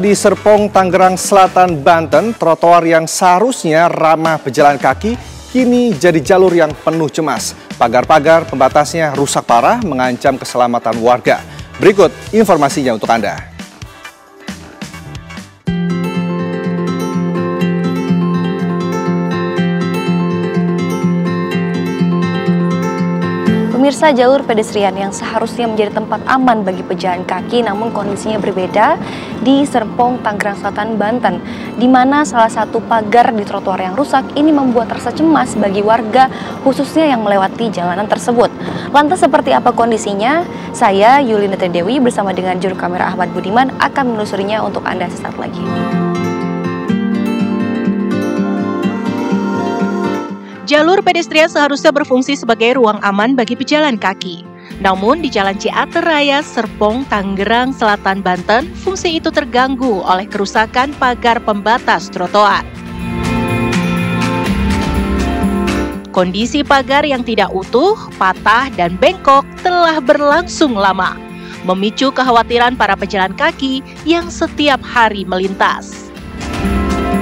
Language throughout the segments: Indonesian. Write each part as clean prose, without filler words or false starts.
Di Serpong, Tangerang Selatan, Banten, trotoar yang seharusnya ramah pejalan kaki kini jadi jalur yang penuh cemas. Pagar-pagar pembatasnya rusak parah, mengancam keselamatan warga. Berikut informasinya untuk Anda. Pemirsa, jalur pedestrian yang seharusnya menjadi tempat aman bagi pejalan kaki namun kondisinya berbeda di Serpong, Tangerang Selatan, Banten, di mana salah satu pagar di trotoar yang rusak ini membuat rasa cemas bagi warga khususnya yang melewati jalanan tersebut. Lantas seperti apa kondisinya? Saya Yulina Dewi bersama dengan juru kamera Ahmad Budiman akan menelusurinya untuk Anda sesaat lagi. Jalur pedestrian seharusnya berfungsi sebagai ruang aman bagi pejalan kaki. Namun di Jalan Ciater Raya, Serpong, Tangerang Selatan, Banten, fungsi itu terganggu oleh kerusakan pagar pembatas trotoar. Kondisi pagar yang tidak utuh, patah, dan bengkok telah berlangsung lama, memicu kekhawatiran para pejalan kaki yang setiap hari melintas.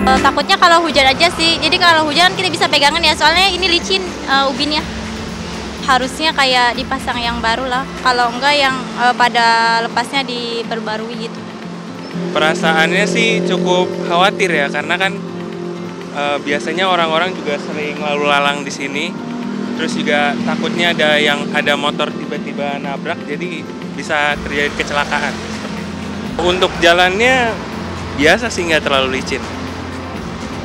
Takutnya kalau hujan aja sih, jadi kalau hujan kita bisa pegangan ya, soalnya ini licin ubinnya. Harusnya kayak dipasang yang baru lah, kalau enggak yang pada lepasnya diperbarui gitu. Perasaannya sih cukup khawatir ya, karena kan biasanya orang-orang juga sering lalu lalang di sini. Terus juga takutnya ada motor tiba-tiba nabrak, jadi bisa terjadi kecelakaan. Untuk jalannya biasa sih, nggak terlalu licin.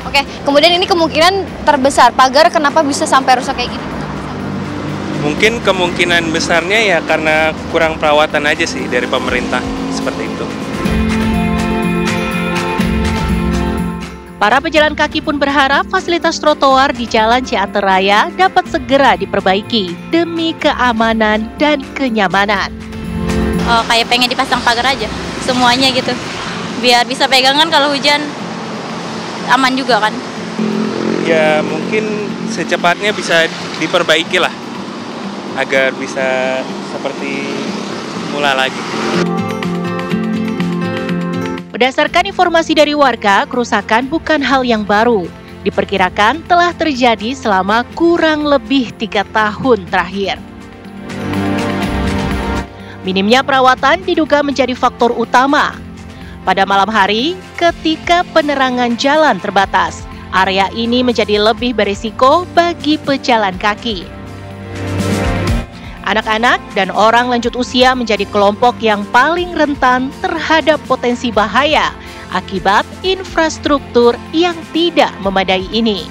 Oke, kemudian ini kemungkinan terbesar pagar kenapa bisa sampai rusak kayak gini? Mungkin kemungkinan besarnya ya karena kurang perawatan aja sih dari pemerintah, seperti itu. Para pejalan kaki pun berharap fasilitas trotoar di Jalan Ciater Raya dapat segera diperbaiki demi keamanan dan kenyamanan. Kayak pengen dipasang pagar aja, semuanya gitu. Biar bisa pegangan kalau hujan, aman juga kan? Ya mungkin secepatnya bisa diperbaiki lah, agar bisa seperti mula lagi. Berdasarkan informasi dari warga, kerusakan bukan hal yang baru. Diperkirakan telah terjadi selama kurang lebih 3 tahun terakhir. Minimnya perawatan diduga menjadi faktor utama. Pada malam hari, ketika penerangan jalan terbatas, area ini menjadi lebih berisiko bagi pejalan kaki. Anak-anak dan orang lanjut usia menjadi kelompok yang paling rentan terhadap potensi bahaya akibat infrastruktur yang tidak memadai ini.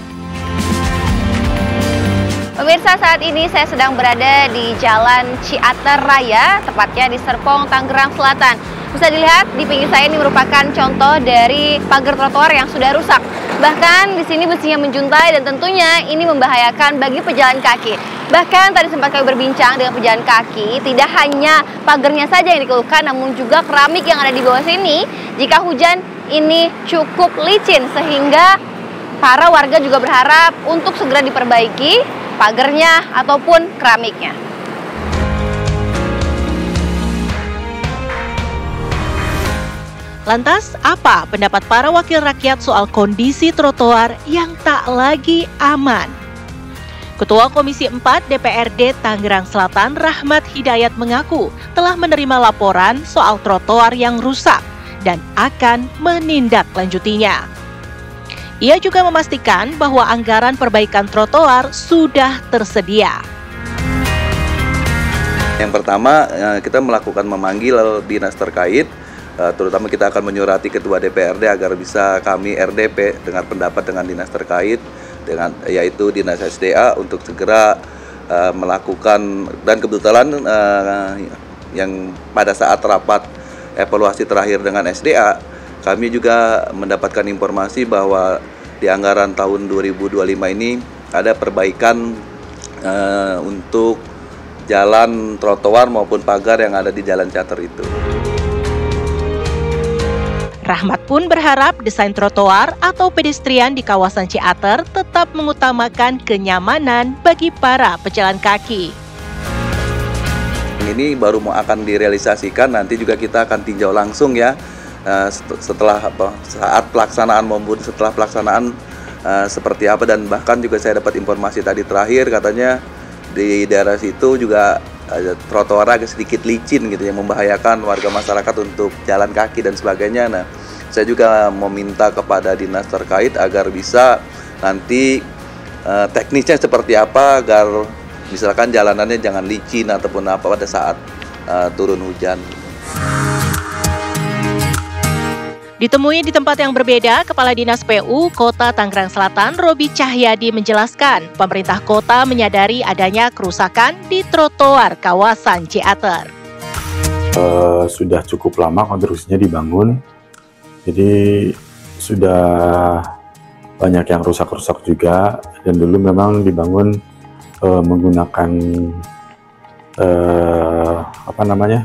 Pemirsa, saat ini saya sedang berada di Jalan Ciater Raya, tepatnya di Serpong, Tangerang Selatan. Bisa dilihat di pinggir saya ini merupakan contoh dari pagar trotoar yang sudah rusak. Bahkan di sini besinya menjuntai dan tentunya ini membahayakan bagi pejalan kaki. Bahkan tadi sempat kami berbincang dengan pejalan kaki, tidak hanya pagarnya saja yang dikeluhkan, namun juga keramik yang ada di bawah sini. Jika hujan ini cukup licin sehingga para warga juga berharap untuk segera diperbaiki pagarnya ataupun keramiknya. Lantas, apa pendapat para wakil rakyat soal kondisi trotoar yang tak lagi aman? Ketua Komisi 4 DPRD Tangerang Selatan, Rahmat Hidayat, mengaku telah menerima laporan soal trotoar yang rusak dan akan menindaklanjutinya. Ia juga memastikan bahwa anggaran perbaikan trotoar sudah tersedia. Yang pertama, kita melakukan memanggil dinas terkait, terutama kita akan menyurati Ketua DPRD agar bisa kami RDP dengan pendapat dengan dinas terkait, yaitu Dinas SDA untuk segera melakukan, dan kebetulan yang pada saat rapat evaluasi terakhir dengan SDA, kami juga mendapatkan informasi bahwa di anggaran tahun 2025 ini ada perbaikan untuk jalan trotoar maupun pagar yang ada di Jalan Ciater itu. Rahmat pun berharap desain trotoar atau pedestrian di kawasan Ciater tetap mengutamakan kenyamanan bagi para pejalan kaki. Ini baru mau akan direalisasikan, nanti juga kita akan tinjau langsung ya saat pelaksanaan maupun setelah pelaksanaan seperti apa, dan bahkan juga saya dapat informasi tadi terakhir katanya di daerah situ juga trotoar agak sedikit licin gitu yang membahayakan warga masyarakat untuk jalan kaki dan sebagainya. Nah, saya juga meminta kepada dinas terkait agar bisa nanti teknisnya seperti apa agar misalkan jalanannya jangan licin ataupun apa pada saat turun hujan. Ditemui di tempat yang berbeda, Kepala Dinas PU Kota Tangerang Selatan, Robi Cahyadi menjelaskan, pemerintah kota menyadari adanya kerusakan di trotoar kawasan Ciater. Sudah cukup lama konstruksinya dibangun, jadi sudah banyak yang rusak-rusak juga, dan dulu memang dibangun menggunakan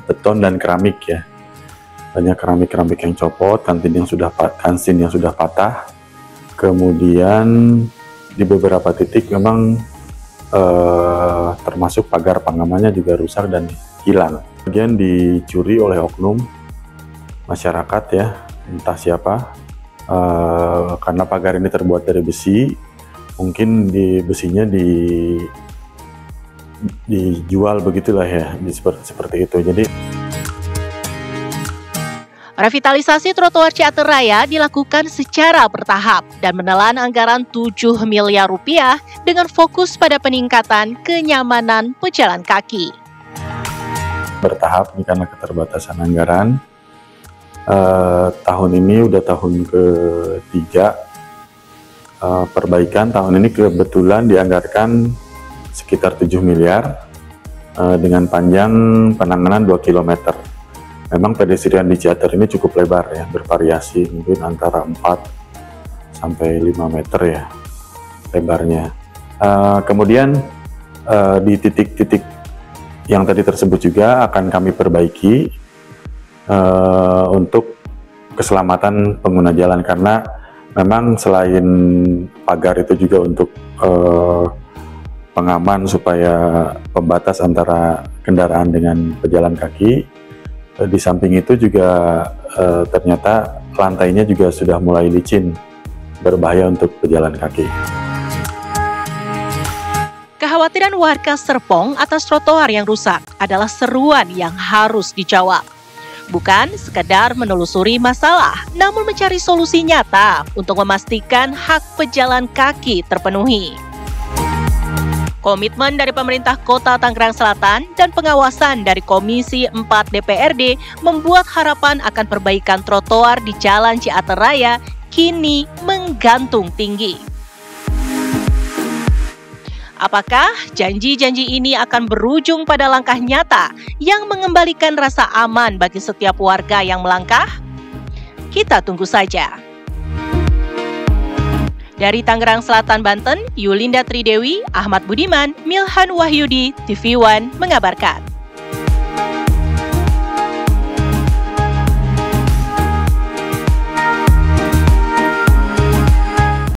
beton dan keramik ya. Banyak keramik-keramik yang copot, kantin yang sudah patah. Kemudian di beberapa titik memang termasuk pagar pengamannya juga rusak dan hilang. Kemudian dicuri oleh oknum masyarakat ya, entah siapa. Karena pagar ini terbuat dari besi, mungkin besinya dijual begitulah ya, seperti itu. Jadi revitalisasi trotoar Ciater Raya dilakukan secara bertahap dan menelan anggaran 7 miliar rupiah dengan fokus pada peningkatan kenyamanan pejalan kaki. Bertahap karena keterbatasan anggaran. Tahun ini udah tahun ke-3 perbaikan. Tahun ini kebetulan dianggarkan sekitar 7 miliar dengan panjang penanganan 2 km. Memang pedestrian di Ciater ini cukup lebar ya, bervariasi mungkin antara 4 sampai 5 meter ya lebarnya. Kemudian di titik-titik yang tadi tersebut juga akan kami perbaiki untuk keselamatan pengguna jalan, karena memang selain pagar itu juga untuk pengaman supaya pembatas antara kendaraan dengan pejalan kaki. Di samping itu juga ternyata lantainya juga sudah mulai licin, berbahaya untuk pejalan kaki. Kekhawatiran warga Serpong atas trotoar yang rusak adalah seruan yang harus dijawab. Bukan sekedar menelusuri masalah, namun mencari solusi nyata untuk memastikan hak pejalan kaki terpenuhi. Komitmen dari pemerintah Kota Tangerang Selatan dan pengawasan dari Komisi 4 DPRD membuat harapan akan perbaikan trotoar di Jalan Ciater Raya kini menggantung tinggi. Apakah janji-janji ini akan berujung pada langkah nyata yang mengembalikan rasa aman bagi setiap warga yang melangkah? Kita tunggu saja. Dari Tangerang Selatan, Banten, Yulinda Tridewi, Ahmad Budiman, Milhan Wahyudi, TV One mengabarkan.